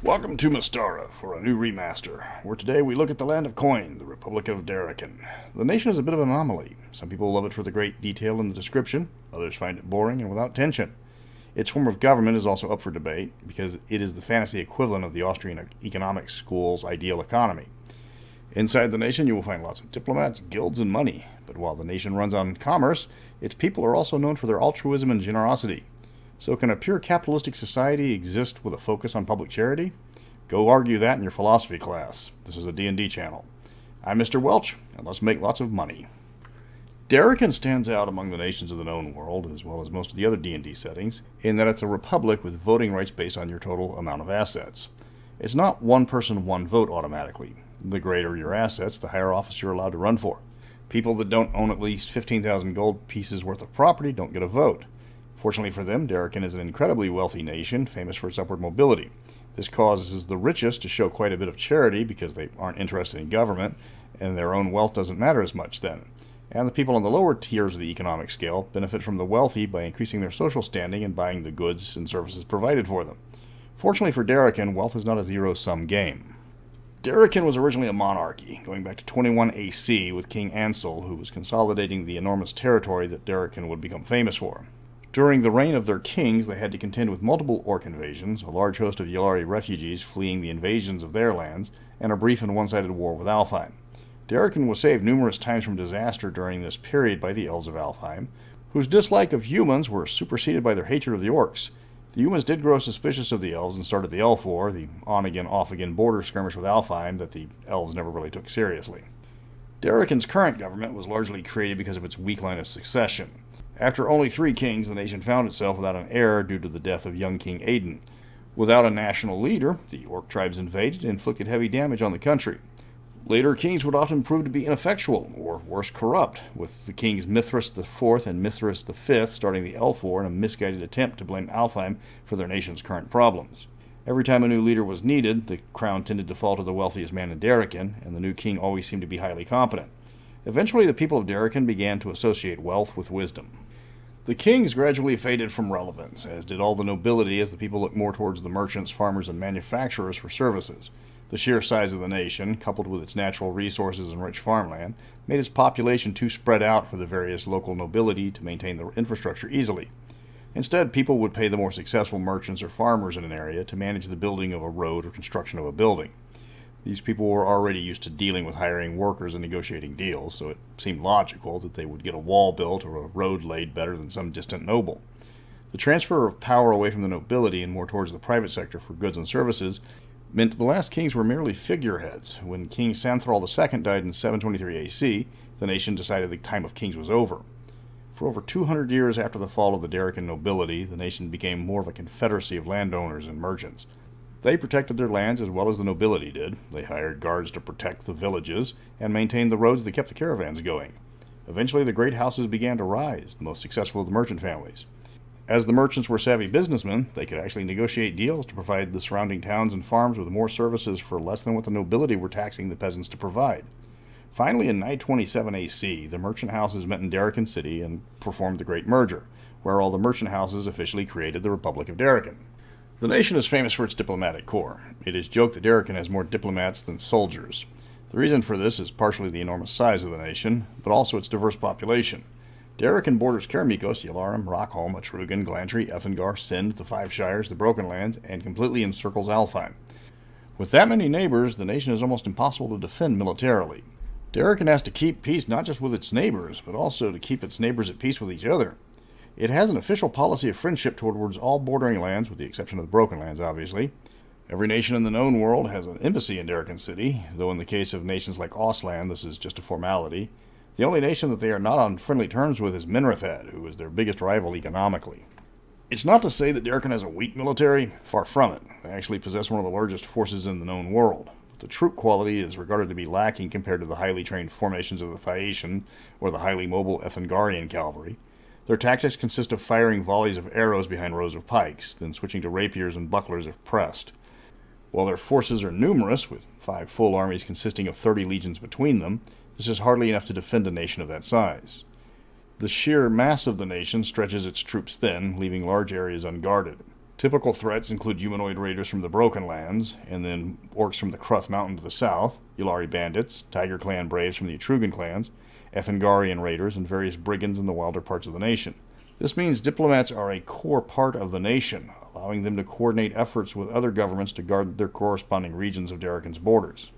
Welcome to Mystara for a new remaster, where today we look at the land of coin, the Republic of Darokin. The nation is a bit of an anomaly. Some people love it for the great detail in the description, others find it boring and without tension. Its form of government is also up for debate, because it is the fantasy equivalent of the Austrian economics school's ideal economy. Inside the nation you will find lots of diplomats, guilds, and money, but while the nation runs on commerce, its people are also known for their altruism and generosity. So can a pure capitalistic society exist with a focus on public charity? Go argue that in your philosophy class. This is a D&D channel. I'm Mr. Welch, and let's make lots of money. Darokin stands out among the nations of the known world, as well as most of the other D&D settings, in that it's a republic with voting rights based on your total amount of assets. It's not one person, one vote automatically. The greater your assets, the higher office you're allowed to run for. People that don't own at least 15,000 gold pieces worth of property don't get a vote. Fortunately for them, Darokin is an incredibly wealthy nation, famous for its upward mobility. This causes the richest to show quite a bit of charity because they aren't interested in government, and their own wealth doesn't matter as much then. And the people on the lower tiers of the economic scale benefit from the wealthy by increasing their social standing and buying the goods and services provided for them. Fortunately for Darokin, wealth is not a zero-sum game. Darokin was originally a monarchy, going back to 21 AC with King Ansel, who was consolidating the enormous territory that Darokin would become famous for. During the reign of their kings, they had to contend with multiple orc invasions, a large host of Yulari refugees fleeing the invasions of their lands, and a brief and one-sided war with Alfheim. Darokin was saved numerous times from disaster during this period by the elves of Alfheim, whose dislike of humans were superseded by their hatred of the orcs. The humans did grow suspicious of the elves and started the Elf War, the on-again, off-again border skirmish with Alfheim that the elves never really took seriously. Darokin's current government was largely created because of its weak line of succession. After only 3 kings, the nation found itself without an heir due to the death of young King Aiden. Without a national leader, the orc tribes invaded and inflicted heavy damage on the country. Later kings would often prove to be ineffectual, or worse, corrupt, with the kings Mithras IV and Mithras V starting the Elf War in a misguided attempt to blame Alfheim for their nation's current problems. Every time a new leader was needed, the crown tended to fall to the wealthiest man in Darokin, and the new king always seemed to be highly competent. Eventually, the people of Darokin began to associate wealth with wisdom. The kings gradually faded from relevance, as did all the nobility as the people looked more towards the merchants, farmers, and manufacturers for services. The sheer size of the nation, coupled with its natural resources and rich farmland, made its population too spread out for the various local nobility to maintain the infrastructure easily. Instead, people would pay the more successful merchants or farmers in an area to manage the building of a road or construction of a building. These people were already used to dealing with hiring workers and negotiating deals, so it seemed logical that they would get a wall built or a road laid better than some distant noble. The transfer of power away from the nobility and more towards the private sector for goods and services meant the last kings were merely figureheads. When King Santhrall II died in 723 AC, the nation decided the time of kings was over. For over 200 years after the fall of the Darokin nobility, the nation became more of a confederacy of landowners and merchants. They protected their lands as well as the nobility did. They hired guards to protect the villages and maintained the roads that kept the caravans going. Eventually, the great houses began to rise, the most successful of the merchant families. As the merchants were savvy businessmen, they could actually negotiate deals to provide the surrounding towns and farms with more services for less than what the nobility were taxing the peasants to provide. Finally, in 927 AC, the merchant houses met in Darokin City and performed the Great Merger, where all the merchant houses officially created the Republic of Darokin. The nation is famous for its diplomatic corps. It is joked that Darokin has more diplomats than soldiers. The reason for this is partially the enormous size of the nation, but also its diverse population. Darokin borders Karamikos, Yelarim, Rockholm, Etrugan, Glantry, Ethengar, Sind, the Five Shires, the Broken Lands, and completely encircles Alfheim. With that many neighbors, the nation is almost impossible to defend militarily. Darokin has to keep peace not just with its neighbors, but also to keep its neighbors at peace with each other. It has an official policy of friendship towards all bordering lands, with the exception of the Broken Lands, obviously. Every nation in the known world has an embassy in Darokin City, though in the case of nations like Osland, this is just a formality. The only nation that they are not on friendly terms with is Minrathad, who is their biggest rival economically. It's not to say that Darokin has a weak military, far from it. They actually possess one of the largest forces in the known world. But the troop quality is regarded to be lacking compared to the highly trained formations of the Phaeacian or the highly mobile Ethengarian cavalry. Their tactics consist of firing volleys of arrows behind rows of pikes, then switching to rapiers and bucklers if pressed. While their forces are numerous, with 5 full armies consisting of 30 legions between them, this is hardly enough to defend a nation of that size. The sheer mass of the nation stretches its troops thin, leaving large areas unguarded. Typical threats include humanoid raiders from the Broken Lands, and then orcs from the Cruth Mountain to the south, Yulari bandits, Tiger Clan braves from the Etrugan clans, Ethengarian raiders, and various brigands in the wilder parts of the nation. This means diplomats are a core part of the nation, allowing them to coordinate efforts with other governments to guard their corresponding regions of Darokin's borders.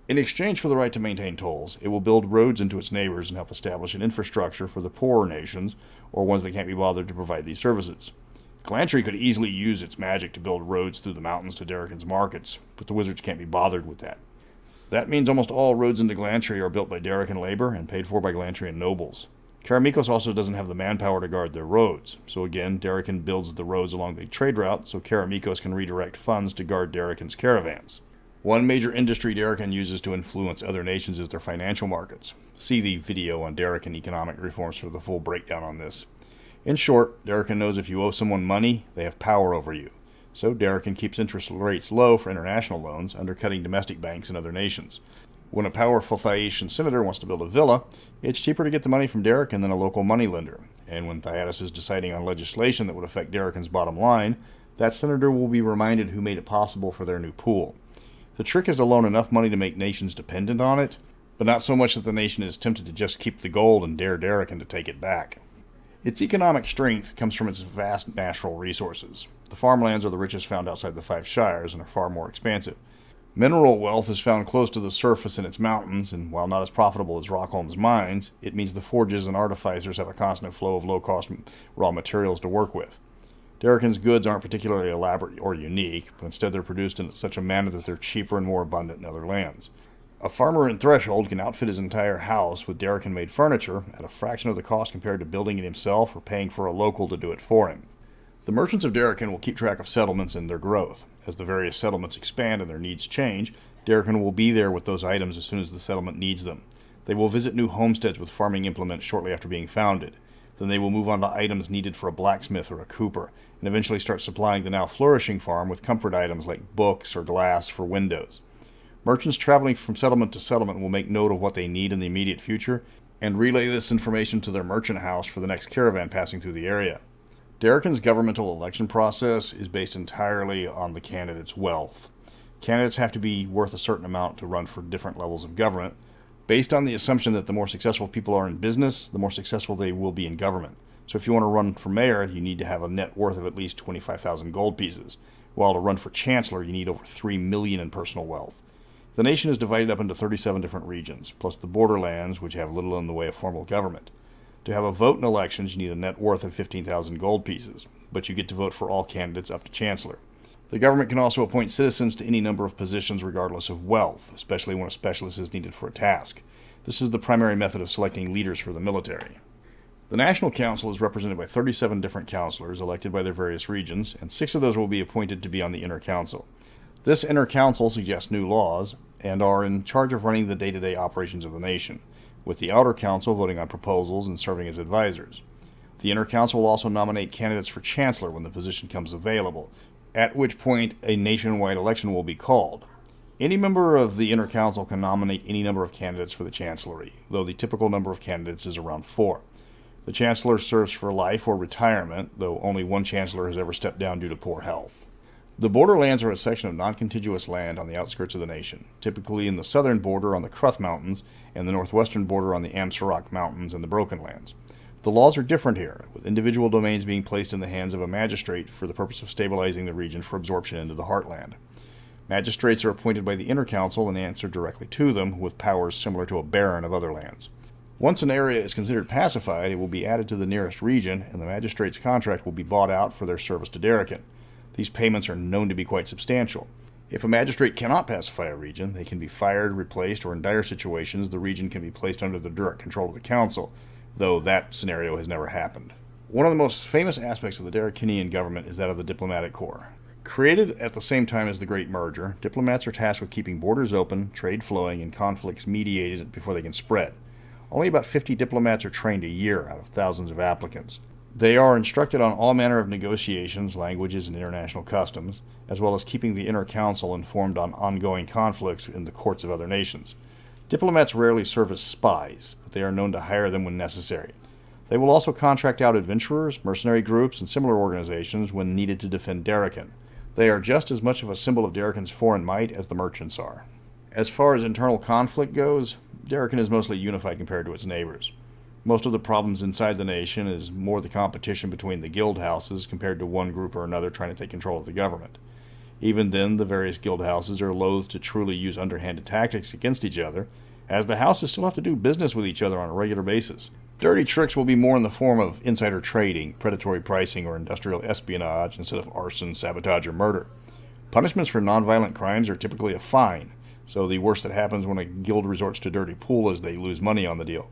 In exchange for the right to maintain tolls, it will build roads into its neighbors and help establish an infrastructure for the poorer nations, or ones that can't be bothered to provide these services. Glantry could easily use its magic to build roads through the mountains to Darokin's markets, but the wizards can't be bothered with that. That means almost all roads into Glantry are built by Darokin labor and paid for by Glantrian nobles. Karamikos also doesn't have the manpower to guard their roads, so again, Darokin builds the roads along the trade route so Karamikos can redirect funds to guard Darokin's caravans. One major industry Darokin uses to influence other nations is their financial markets. See the video on Darokin economic reforms for the full breakdown on this. In short, Darokin knows if you owe someone money, they have power over you. So Darokin keeps interest rates low for international loans, undercutting domestic banks and other nations. When a powerful Thaetian senator wants to build a villa, it's cheaper to get the money from Darokin than a local moneylender. And when Thyatis is deciding on legislation that would affect Darokin's bottom line, that senator will be reminded who made it possible for their new pool. The trick is to loan enough money to make nations dependent on it, but not so much that the nation is tempted to just keep the gold and dare Darokin to take it back. Its economic strength comes from its vast natural resources. The farmlands are the richest found outside the 5 shires and are far more expansive. Mineral wealth is found close to the surface in its mountains, and while not as profitable as Rockholm's mines, it means the forges and artificers have a constant flow of low-cost raw materials to work with. Darokin's goods aren't particularly elaborate or unique, but instead they're produced in such a manner that they're cheaper and more abundant in other lands. A farmer in Threshold can outfit his entire house with Darokin-made furniture at a fraction of the cost compared to building it himself or paying for a local to do it for him. The merchants of Darokin will keep track of settlements and their growth. As the various settlements expand and their needs change, Darokin will be there with those items as soon as the settlement needs them. They will visit new homesteads with farming implements shortly after being founded. Then they will move on to items needed for a blacksmith or a cooper, and eventually start supplying the now flourishing farm with comfort items like books or glass for windows. Merchants traveling from settlement to settlement will make note of what they need in the immediate future and relay this information to their merchant house for the next caravan passing through the area. Darokin's governmental election process is based entirely on the candidate's wealth. Candidates have to be worth a certain amount to run for different levels of government, based on the assumption that the more successful people are in business, the more successful they will be in government. So if you want to run for mayor, you need to have a net worth of at least 25,000 gold pieces, while to run for chancellor, you need over 3 million in personal wealth. The nation is divided up into 37 different regions, plus the Borderlands, which have little in the way of formal government. To have a vote in elections, you need a net worth of 15,000 gold pieces, but you get to vote for all candidates up to chancellor. The government can also appoint citizens to any number of positions regardless of wealth, especially when a specialist is needed for a task. This is the primary method of selecting leaders for the military. The National Council is represented by 37 different councillors elected by their various regions, and 6 of those will be appointed to be on the Inner Council. This Inner Council suggests new laws and are in charge of running the day-to-day operations of the nation, with the Outer Council voting on proposals and serving as advisors. The Inner Council will also nominate candidates for Chancellor when the position comes available, at which point a nationwide election will be called. Any member of the Inner Council can nominate any number of candidates for the Chancellery, though the typical number of candidates is around 4. The Chancellor serves for life or retirement, though only one Chancellor has ever stepped down due to poor health. The Borderlands are a section of non-contiguous land on the outskirts of the nation, typically in the southern border on the Cruth Mountains and the northwestern border on the Amsarock Mountains and the Broken Lands. The laws are different here, with individual domains being placed in the hands of a magistrate for the purpose of stabilizing the region for absorption into the Heartland. Magistrates are appointed by the Inner Council and answer directly to them, with powers similar to a baron of other lands. Once an area is considered pacified, it will be added to the nearest region, and the magistrate's contract will be bought out for their service to Darokin. These payments are known to be quite substantial. If a magistrate cannot pacify a region, they can be fired, replaced, or in dire situations, the region can be placed under the direct control of the council, though that scenario has never happened. One of the most famous aspects of the Darokinian government is that of the diplomatic corps. Created at the same time as the Great Merger, diplomats are tasked with keeping borders open, trade flowing, and conflicts mediated before they can spread. Only about 50 diplomats are trained a year out of thousands of applicants. They are instructed on all manner of negotiations, languages, and international customs, as well as keeping the Inner Council informed on ongoing conflicts in the courts of other nations. Diplomats rarely serve as spies, but they are known to hire them when necessary. They will also contract out adventurers, mercenary groups, and similar organizations when needed to defend Darokin. They are just as much of a symbol of Darokin's foreign might as the merchants are. As far as internal conflict goes, Darokin is mostly unified compared to its neighbors. Most of the problems inside the nation is more the competition between the guild houses compared to one group or another trying to take control of the government. Even then, the various guild houses are loath to truly use underhanded tactics against each other, as the houses still have to do business with each other on a regular basis. Dirty tricks will be more in the form of insider trading, predatory pricing, or industrial espionage instead of arson, sabotage, or murder. Punishments for nonviolent crimes are typically a fine, so the worst that happens when a guild resorts to dirty pool is they lose money on the deal.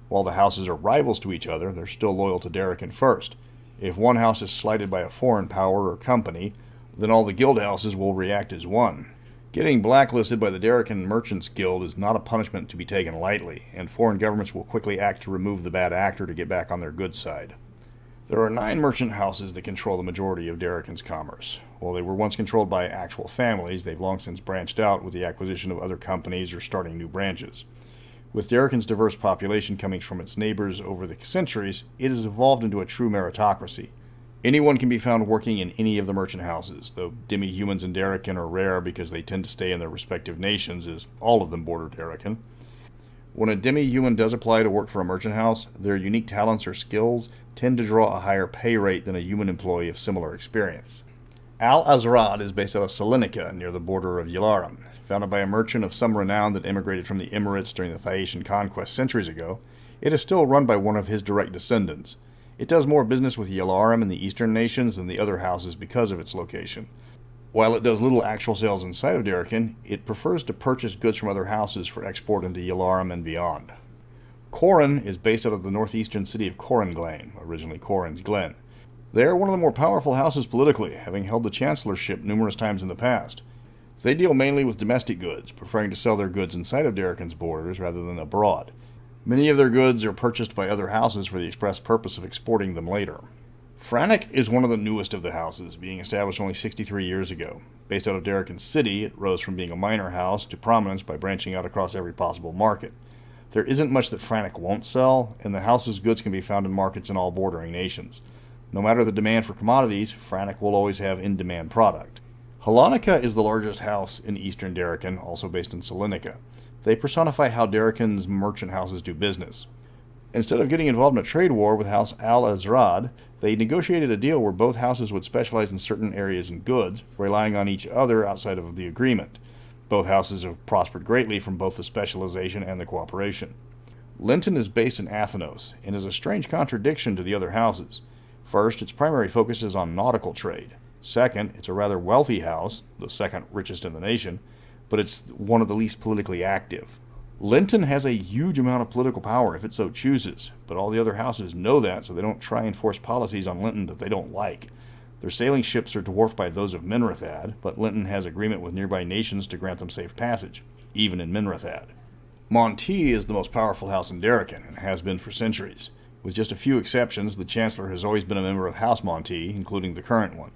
While the houses are rivals to each other, they're still loyal to Darokin first. If one house is slighted by a foreign power or company, then all the guild houses will react as one. Getting blacklisted by the Darokin Merchants Guild is not a punishment to be taken lightly, and foreign governments will quickly act to remove the bad actor to get back on their good side. There are 9 merchant houses that control the majority of Darokin's commerce. While they were once controlled by actual families, they've long since branched out with the acquisition of other companies or starting new branches. With Darokin's diverse population coming from its neighbors over the centuries, it has evolved into a true meritocracy. Anyone can be found working in any of the merchant houses, though demi-humans in Darokin are rare because they tend to stay in their respective nations, as all of them border Darokin. When a demi-human does apply to work for a merchant house, their unique talents or skills tend to draw a higher pay rate than a human employee of similar experience. Al-Azrad is based out of Salonika, near the border of Yalarim. Founded by a merchant of some renown that immigrated from the Emirates during the Phaeacian conquest centuries ago, it is still run by one of his direct descendants. It does more business with Yalarim and the eastern nations than the other houses because of its location. While it does little actual sales inside of Darokin, it prefers to purchase goods from other houses for export into Yalarim and beyond. Corrin is based out of the northeastern city of Corringlain, originally Corrin's Glen. They are one of the more powerful houses politically, having held the chancellorship numerous times in the past. They deal mainly with domestic goods, preferring to sell their goods inside of Darokin's borders rather than abroad. Many of their goods are purchased by other houses for the express purpose of exporting them later. Frannic is one of the newest of the houses, being established only 63 years ago. Based out of Darokin City, it rose from being a minor house to prominence by branching out across every possible market. There isn't much that Frannic won't sell, and the house's goods can be found in markets in all bordering nations. No matter the demand for commodities, Frannic will always have in-demand product. Halonica is the largest house in eastern Darokin, also based in Salonika. They personify how Darokin's merchant houses do business. Instead of getting involved in a trade war with House Al-Azrad, they negotiated a deal where both houses would specialize in certain areas and goods, relying on each other outside of the agreement. Both houses have prospered greatly from both the specialization and the cooperation. Linton is based in Athenos, and is a strange contradiction to the other houses. First, its primary focus is on nautical trade. Second, it's a rather wealthy house, the second richest in the nation, but it's one of the least politically active. Linton has a huge amount of political power if it so chooses, but all the other houses know that, so they don't try and force policies on Linton that they don't like. Their sailing ships are dwarfed by those of Minrathad, but Linton has agreement with nearby nations to grant them safe passage, even in Minrathad. Monty is the most powerful house in Darokin, and has been for centuries. With just a few exceptions, the Chancellor has always been a member of House Monty, including the current one.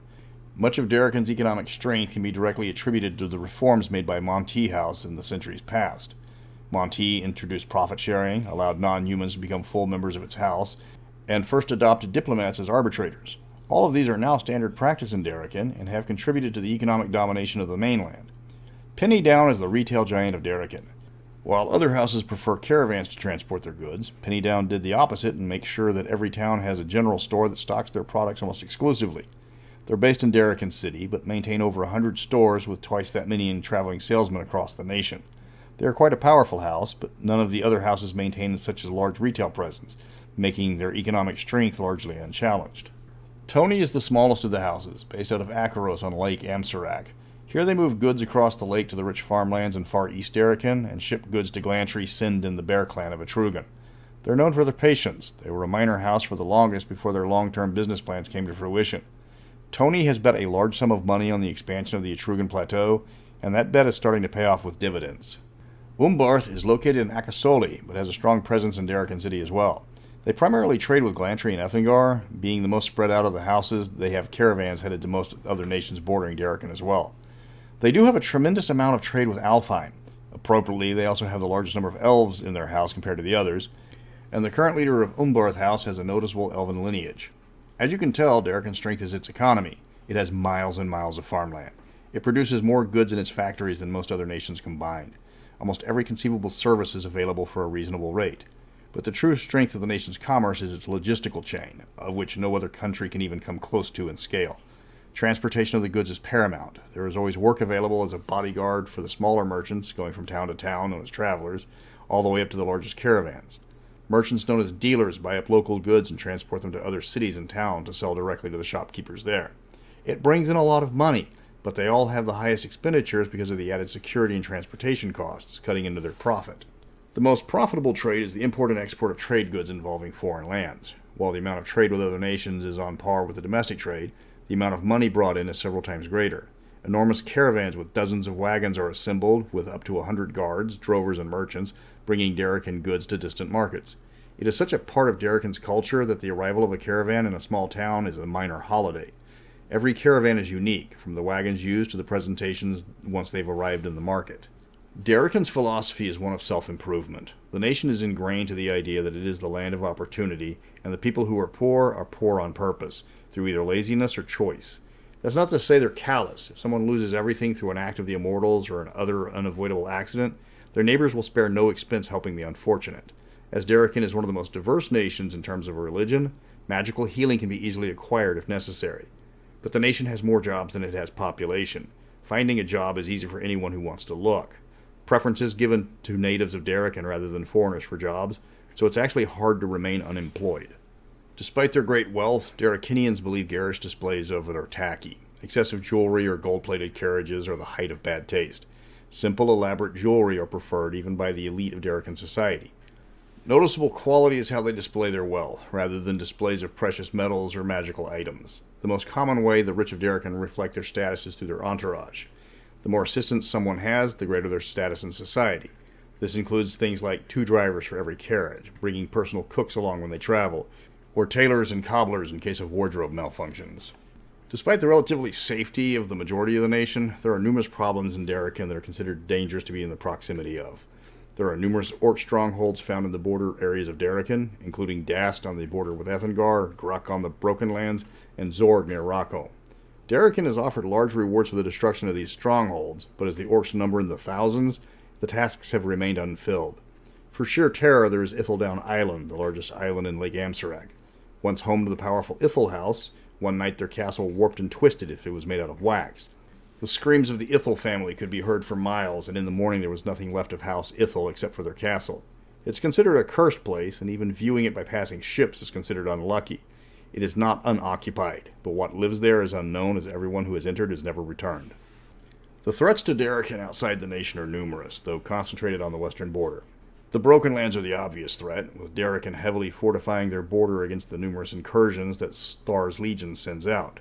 Much of Darokin's economic strength can be directly attributed to the reforms made by Monty House in the centuries past. Monty introduced profit sharing, allowed non-humans to become full members of its house, and first adopted diplomats as arbitrators. All of these are now standard practice in Darokin and have contributed to the economic domination of the mainland. Penny Down is the retail giant of Darokin. While other houses prefer caravans to transport their goods, Penny Down did the opposite and makes sure that every town has a general store that stocks their products almost exclusively. They're based in Darokin City, but maintain over 100 stores with twice that many in traveling salesmen across the nation. They are quite a powerful house, but none of the other houses maintain such a large retail presence, making their economic strength largely unchallenged. Tony is the smallest of the houses, based out of Akaros on Lake Amsarak. Here they move goods across the lake to the rich farmlands in far east Darokin, and ship goods to Glantry, Sind, and the Bear clan of Etrugan. They're known for their patience. They were a minor house for the longest before their long-term business plans came to fruition. Tony has bet a large sum of money on the expansion of the Etrugan Plateau, and that bet is starting to pay off with dividends. Umbarth is located in Akasoli, but has a strong presence in Darokin City as well. They primarily trade with Glantry and Ethingar. Being the most spread out of the houses, they have caravans headed to most other nations bordering Darokin as well. They do have a tremendous amount of trade with Alfheim. Appropriately, they also have the largest number of elves in their house compared to the others, and the current leader of Umbarth House has a noticeable elven lineage. As you can tell, Darokin's strength is its economy. It has miles and miles of farmland. It produces more goods in its factories than most other nations combined. Almost every conceivable service is available for a reasonable rate. But the true strength of the nation's commerce is its logistical chain, of which no other country can even come close to in scale. Transportation of the goods is paramount. There is always work available as a bodyguard for the smaller merchants going from town to town, known as travelers, all the way up to the largest caravans. Merchants known as dealers buy up local goods and transport them to other cities and towns to sell directly to the shopkeepers there. It brings in a lot of money, but they all have the highest expenditures because of the added security and transportation costs, cutting into their profit. The most profitable trade is the import and export of trade goods involving foreign lands. While the amount of trade with other nations is on par with the domestic trade, the amount of money brought in is several times greater. Enormous caravans with dozens of wagons are assembled, with up to 100 guards, drovers, and merchants, bringing Darokin goods to distant markets. It is such a part of Darokin's culture that the arrival of a caravan in a small town is a minor holiday. Every caravan is unique, from the wagons used to the presentations once they've arrived in the market. Darokin's philosophy is one of self-improvement. The nation is ingrained to the idea that it is the land of opportunity, and the people who are poor on purpose, through either laziness or choice. That's not to say they're callous. If someone loses everything through an act of the immortals or an other unavoidable accident, their neighbors will spare no expense helping the unfortunate. As Darokin is one of the most diverse nations in terms of religion, magical healing can be easily acquired if necessary. But the nation has more jobs than it has population. Finding a job is easy for anyone who wants to look. Preferences given to natives of Darokin rather than foreigners for jobs, so it's actually hard to remain unemployed. Despite their great wealth, Darokinians believe garish displays of it are tacky. Excessive jewelry or gold-plated carriages are the height of bad taste. Simple, elaborate jewelry are preferred even by the elite of Darokin society. Noticeable quality is how they display their wealth, rather than displays of precious metals or magical items. The most common way the rich of Darokin reflect their status is through their entourage. The more assistants someone has, the greater their status in society. This includes things like 2 drivers for every carriage, bringing personal cooks along when they travel, or tailors and cobblers in case of wardrobe malfunctions. Despite the relatively safety of the majority of the nation, there are numerous problems in Darokin that are considered dangerous to be in the proximity of. There are numerous orc strongholds found in the border areas of Darokin, including Dast on the border with Ethengar, Gruk on the Broken Lands, and Zorg near Rocco. Darokin has offered large rewards for the destruction of these strongholds, but as the orcs number in the thousands, the tasks have remained unfilled. For sheer terror, there is Ithildown Island, the largest island in Lake Amsarag. Once home to the powerful Ithil House, one night their castle warped and twisted if it was made out of wax. The screams of the Ithil family could be heard for miles, and in the morning there was nothing left of House Ithil except for their castle. It's considered a cursed place, and even viewing it by passing ships is considered unlucky. It is not unoccupied, but what lives there is unknown, as everyone who has entered has never returned. The threats to Darokin outside the nation are numerous, though concentrated on the western border. The Broken Lands are the obvious threat, with Darokin heavily fortifying their border against the numerous incursions that Star's Legion sends out.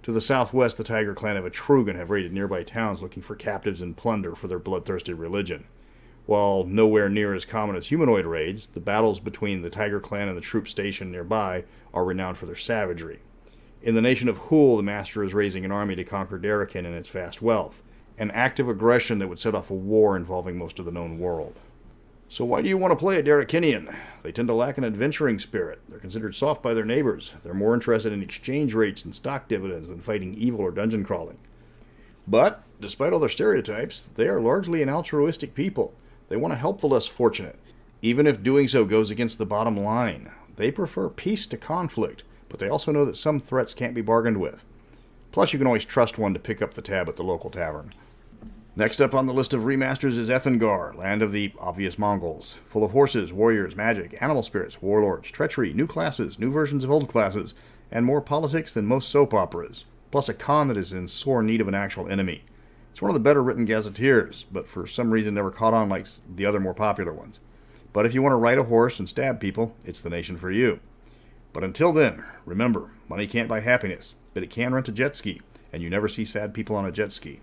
To the southwest, the Tiger clan of Etrugan have raided nearby towns looking for captives and plunder for their bloodthirsty religion. While nowhere near as common as humanoid raids, the battles between the Tiger clan and the troops stationed nearby are renowned for their savagery. In the nation of Hul, the Master is raising an army to conquer Darokin and its vast wealth, an act of aggression that would set off a war involving most of the known world. So why do you want to play a Darokinian? They tend to lack an adventuring spirit. They're considered soft by their neighbors. They're more interested in exchange rates and stock dividends than fighting evil or dungeon crawling. But, despite all their stereotypes, they are largely an altruistic people. They want to help the less fortunate, even if doing so goes against the bottom line. They prefer peace to conflict, but they also know that some threats can't be bargained with. Plus, you can always trust one to pick up the tab at the local tavern. Next up on the list of remasters is Ethengar, land of the obvious Mongols, full of horses, warriors, magic, animal spirits, warlords, treachery, new classes, new versions of old classes, and more politics than most soap operas, plus a Khan that is in sore need of an actual enemy. It's one of the better written gazetteers, but for some reason never caught on like the other more popular ones. But if you want to ride a horse and stab people, it's the nation for you. But until then, remember, money can't buy happiness, but it can rent a jet ski, and you never see sad people on a jet ski.